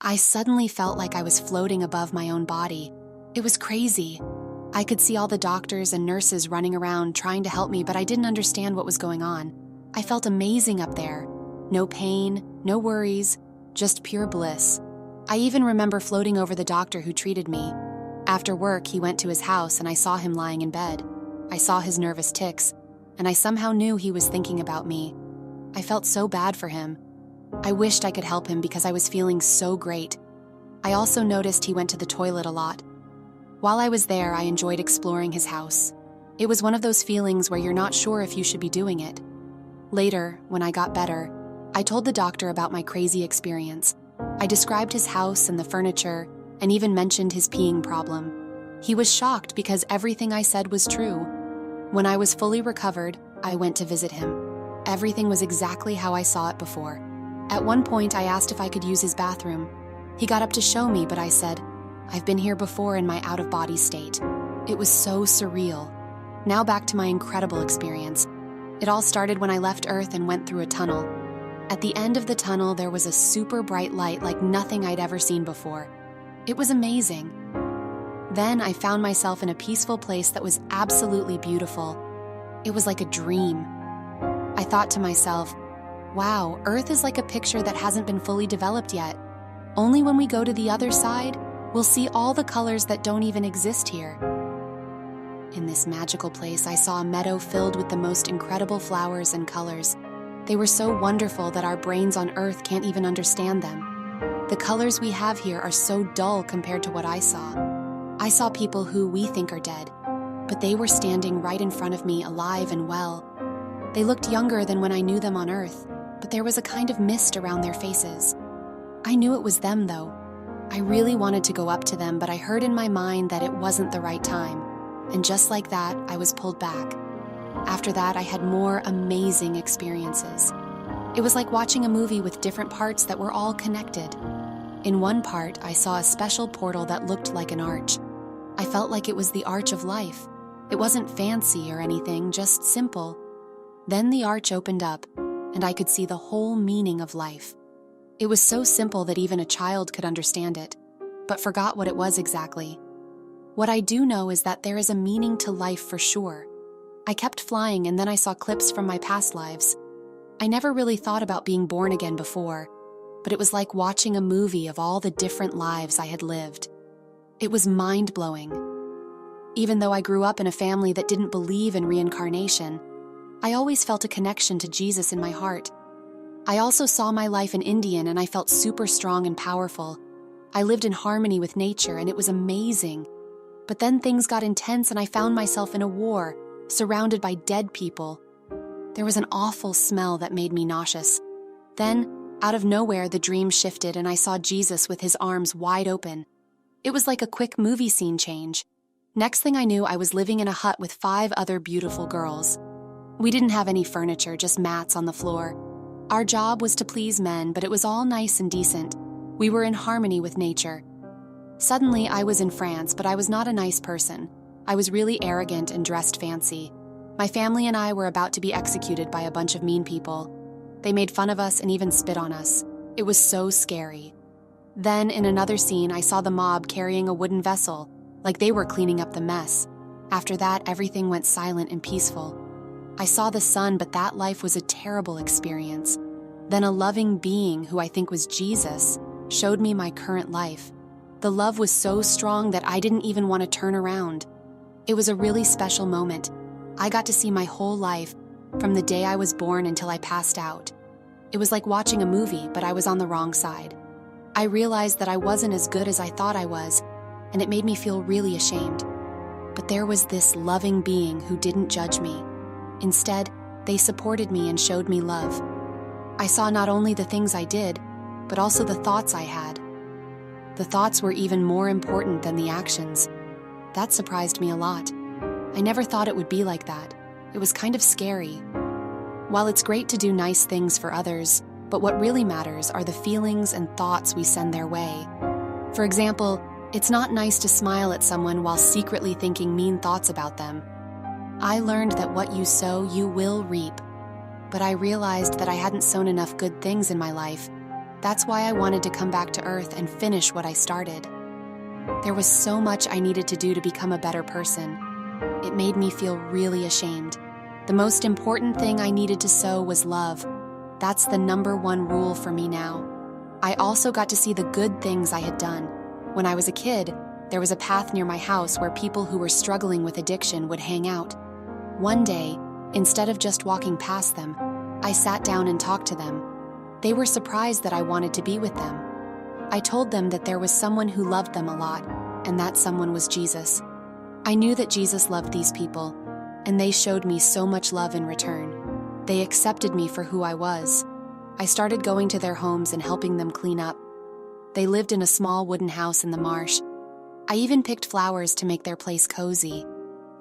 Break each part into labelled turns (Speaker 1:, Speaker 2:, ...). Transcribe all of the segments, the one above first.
Speaker 1: I suddenly felt like I was floating above my own body. It was crazy. I could see all the doctors and nurses running around trying to help me, but I didn't understand what was going on. I felt amazing up there. No pain, no worries, just pure bliss. I even remember floating over the doctor who treated me. After work, he went to his house and I saw him lying in bed. I saw his nervous tics, and I somehow knew he was thinking about me. I felt so bad for him. I wished I could help him because I was feeling so great. I also noticed he went to the toilet a lot. While I was there, I enjoyed exploring his house. It was one of those feelings where you're not sure if you should be doing it. Later, when I got better, I told the doctor about my crazy experience. I described his house and the furniture, and even mentioned his peeing problem. He was shocked because everything I said was true. When I was fully recovered, I went to visit him. Everything was exactly how I saw it before. At one point, I asked if I could use his bathroom. He got up to show me, but I said, "I've been here before in my out-of-body state." It was so surreal. Now back to my incredible experience. It all started when I left Earth and went through a tunnel. At the end of the tunnel, there was a super bright light like nothing I'd ever seen before. It was amazing. Then I found myself in a peaceful place that was absolutely beautiful. It was like a dream. I thought to myself, wow, Earth is like a picture that hasn't been fully developed yet. Only when we go to the other side, we'll see all the colors that don't even exist here. In this magical place, I saw a meadow filled with the most incredible flowers and colors. They were so wonderful that our brains on Earth can't even understand them. The colors we have here are so dull compared to what I saw. I saw people who we think are dead, but they were standing right in front of me, alive and well. They looked younger than when I knew them on Earth, but there was a kind of mist around their faces. I knew it was them, though. I really wanted to go up to them, but I heard in my mind that it wasn't the right time. And just like that, I was pulled back. After that, I had more amazing experiences. It was like watching a movie with different parts that were all connected. In one part, I saw a special portal that looked like an arch. I felt like it was the arch of life. It wasn't fancy or anything, just simple. Then the arch opened up, and I could see the whole meaning of life. It was so simple that even a child could understand it, but forgot what it was exactly. What I do know is that there is a meaning to life for sure. I kept flying, and then I saw clips from my past lives. I never really thought about being born again before, but it was like watching a movie of all the different lives I had lived. It was mind-blowing. Even though I grew up in a family that didn't believe in reincarnation, I always felt a connection to Jesus in my heart. I also saw my life in India, and I felt super strong and powerful. I lived in harmony with nature, and it was amazing. But then things got intense, and I found myself in a war, surrounded by dead people. There was an awful smell that made me nauseous. Then, out of nowhere, the dream shifted, and I saw Jesus with his arms wide open. It was like a quick movie scene change. Next thing I knew, I was living in a hut with 5 other beautiful girls. We didn't have any furniture, just mats on the floor. Our job was to please men, but it was all nice and decent. We were in harmony with nature. Suddenly, I was in France, but I was not a nice person. I was really arrogant and dressed fancy. My family and I were about to be executed by a bunch of mean people. They made fun of us and even spit on us. It was so scary. Then, in another scene, I saw the mob carrying a wooden vessel, like they were cleaning up the mess. After that, everything went silent and peaceful. I saw the sun, but that life was a terrible experience. Then a loving being, who I think was Jesus, showed me my current life. The love was so strong that I didn't even want to turn around. It was a really special moment. I got to see my whole life, from the day I was born until I passed out. It was like watching a movie, but I was on the wrong side. I realized that I wasn't as good as I thought I was, and it made me feel really ashamed. But there was this loving being who didn't judge me. Instead, they supported me and showed me love. I saw not only the things I did, but also the thoughts I had. The thoughts were even more important than the actions. That surprised me a lot. I never thought it would be like that. It was kind of scary. While it's great to do nice things for others, but what really matters are the feelings and thoughts we send their way. For example, it's not nice to smile at someone while secretly thinking mean thoughts about them. I learned that what you sow, you will reap. But I realized that I hadn't sown enough good things in my life. That's why I wanted to come back to Earth and finish what I started. There was so much I needed to do to become a better person. It made me feel really ashamed. The most important thing I needed to sow was love. That's the #1 rule for me now. I also got to see the good things I had done. When I was a kid, there was a path near my house where people who were struggling with addiction would hang out. One day, instead of just walking past them, I sat down and talked to them. They were surprised that I wanted to be with them. I told them that there was someone who loved them a lot, and that someone was Jesus. I knew that Jesus loved these people, and they showed me so much love in return. They accepted me for who I was. I started going to their homes and helping them clean up. They lived in a small wooden house in the marsh. I even picked flowers to make their place cozy.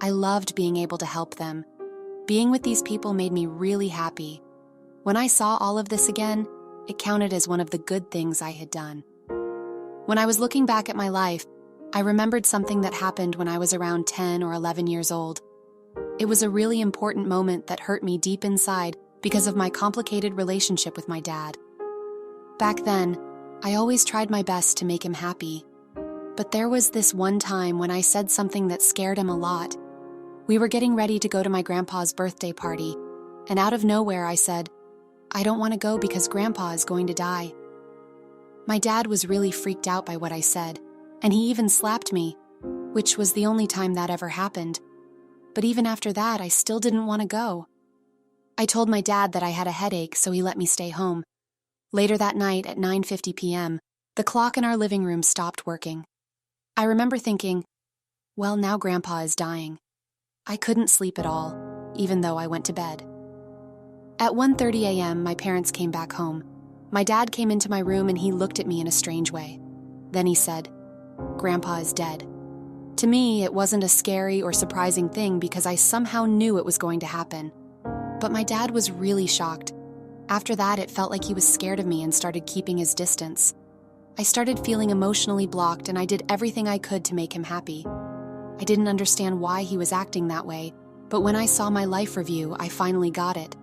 Speaker 1: I loved being able to help them. Being with these people made me really happy. When I saw all of this again, it counted as one of the good things I had done. When I was looking back at my life, I remembered something that happened when I was around 10 or 11 years old. It was a really important moment that hurt me deep inside because of my complicated relationship with my dad. Back then, I always tried my best to make him happy. But there was this one time when I said something that scared him a lot. We were getting ready to go to my grandpa's birthday party, and out of nowhere I said, "I don't want to go because Grandpa is going to die." My dad was really freaked out by what I said, and he even slapped me, which was the only time that ever happened. But even after that, I still didn't want to go. I told my dad that I had a headache, so he let me stay home. Later that night at 9:50 p.m., the clock in our living room stopped working. I remember thinking, well, now Grandpa is dying. I couldn't sleep at all, even though I went to bed. At 1:30 a.m., my parents came back home. My dad came into my room and he looked at me in a strange way. Then he said, "Grandpa is dead." To me, it wasn't a scary or surprising thing because I somehow knew it was going to happen. But my dad was really shocked. After that, it felt like he was scared of me and started keeping his distance. I started feeling emotionally blocked and I did everything I could to make him happy. I didn't understand why he was acting that way, but when I saw my life review, I finally got it.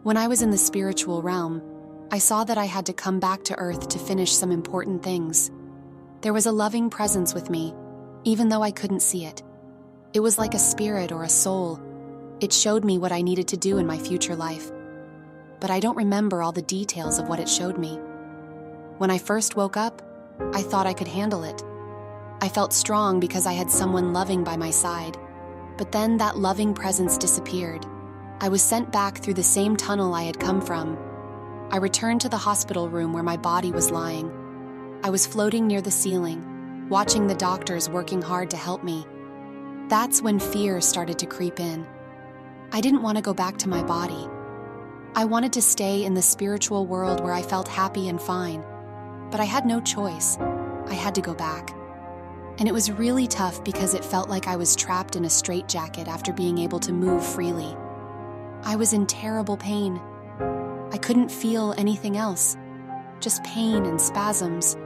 Speaker 1: When I was in the spiritual realm, I saw that I had to come back to Earth to finish some important things. There was a loving presence with me, even though I couldn't see it. It was like a spirit or a soul. It showed me what I needed to do in my future life. But I don't remember all the details of what it showed me. When I first woke up, I thought I could handle it. I felt strong because I had someone loving by my side. But then that loving presence disappeared. I was sent back through the same tunnel I had come from. I returned to the hospital room where my body was lying. I was floating near the ceiling, watching the doctors working hard to help me. That's when fear started to creep in. I didn't want to go back to my body. I wanted to stay in the spiritual world where I felt happy and fine. But I had no choice. I had to go back. And it was really tough because it felt like I was trapped in a straitjacket after being able to move freely. I was in terrible pain. I couldn't feel anything else, just pain and spasms.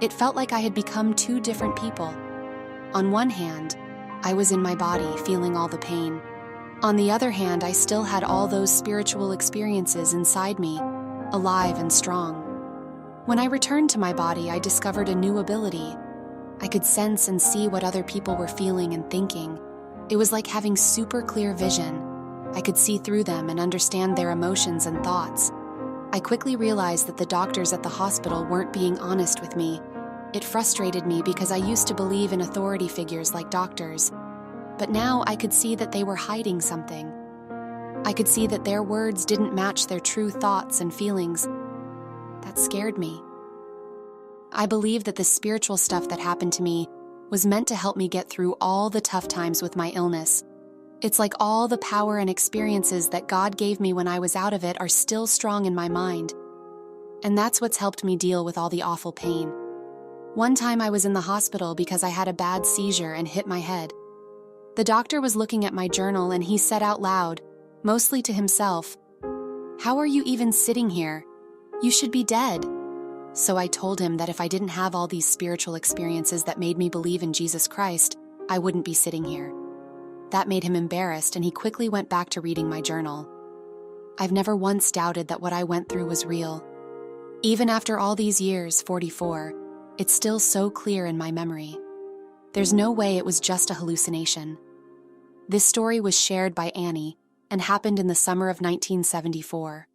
Speaker 1: It felt like I had become two different people. On one hand, I was in my body feeling all the pain. On the other hand, I still had all those spiritual experiences inside me, alive and strong. When I returned to my body, I discovered a new ability. I could sense and see what other people were feeling and thinking. It was like having super clear vision. I could see through them and understand their emotions and thoughts. I quickly realized that the doctors at the hospital weren't being honest with me. It frustrated me because I used to believe in authority figures like doctors. But now I could see that they were hiding something. I could see that their words didn't match their true thoughts and feelings. That scared me. I believe that the spiritual stuff that happened to me was meant to help me get through all the tough times with my illness. It's like all the power and experiences that God gave me when I was out of it are still strong in my mind. And that's what's helped me deal with all the awful pain. One time I was in the hospital because I had a bad seizure and hit my head. The doctor was looking at my journal and he said out loud, mostly to himself, "How are you even sitting here? You should be dead." So I told him that if I didn't have all these spiritual experiences that made me believe in Jesus Christ, I wouldn't be sitting here. That made him embarrassed and he quickly went back to reading my journal. I've never once doubted that what I went through was real. Even after all these years, 44, it's still so clear in my memory. There's no way it was just a hallucination. This story was shared by Annie and happened in the summer of 1974.